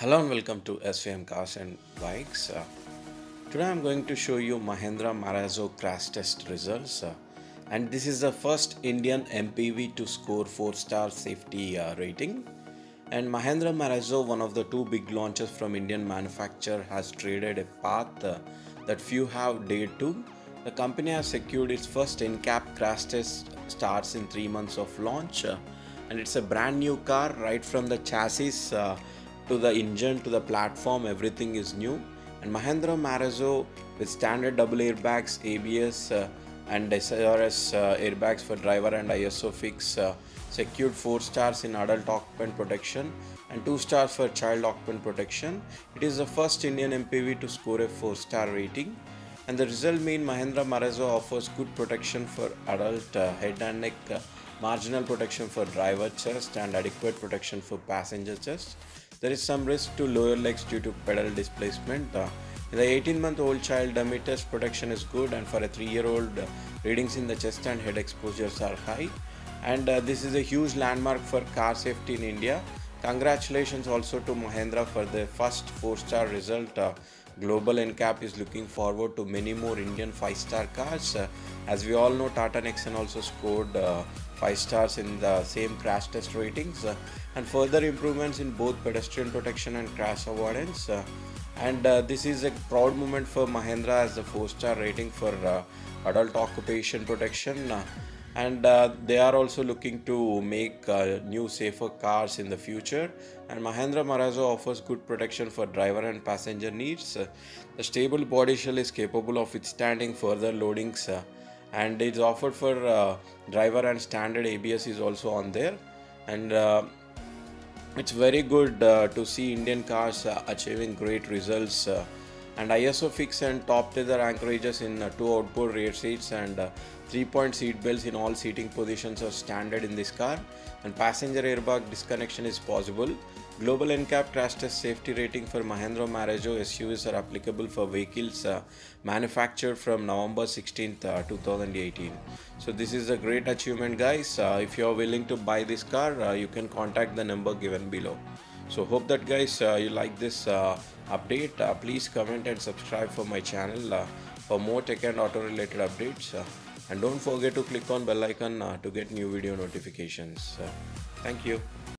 Hello and welcome to SVM Cars and Bikes. Today I'm going to show you Mahindra Marazzo crash test results. And this is the first Indian MPV to score 4-star safety rating. And Mahindra Marazzo, one of the two big launches from Indian manufacturer, has traded a path that few have dared to. The company has secured its first NCAP crash test starts in 3 months of launch. And it's a brand new car, right from the chassis to the engine to the platform, everything is new. And Mahindra Marazzo with standard double airbags, ABS and SRS airbags for driver and ISOFIX secured 4 stars in adult occupant protection and 2 stars for child occupant protection. It is the first Indian MPV to score a 4-star rating. And the result mean Mahindra Marazzo offers good protection for adult head and neck, marginal protection for driver chest and adequate protection for passenger chest. There is some risk to lower legs due to pedal displacement. In the 18-month-old child, dummy test protection is good, and for a 3-year-old, readings in the chest and head exposures are high. And this is a huge landmark for car safety in India. Congratulations also to Mahindra for the first 4-star result. Global NCAP is looking forward to many more Indian 5-star cars. As we all know, Tata Nexon also scored 5 stars in the same crash test ratings, and further improvements in both pedestrian protection and crash avoidance. This is a proud moment for Mahindra as the 4-star rating for adult occupation protection. They are also looking to make new safer cars in the future, and Mahindra Marazzo offers good protection for driver and passenger needs. The stable body shell is capable of withstanding further loadings, and it's offered for driver, and standard ABS is also on there. And it's very good to see Indian cars achieving great results. And ISOFIX and top tether anchorages in 2 outboard rear seats and 3-point seat belts in all seating positions are standard in this car, and passenger airbag disconnection is possible. Global NCAP crash test safety rating for Mahindra Marazzo SUVs are applicable for vehicles manufactured from November 16th, 2018. So this is a great achievement, guys. If you are willing to buy this car, you can contact the number given below. So hope that, guys, you like this update. Please comment and subscribe for my channel for more tech and auto related updates. And don't forget to click on bell icon to get new video notifications. Thank you.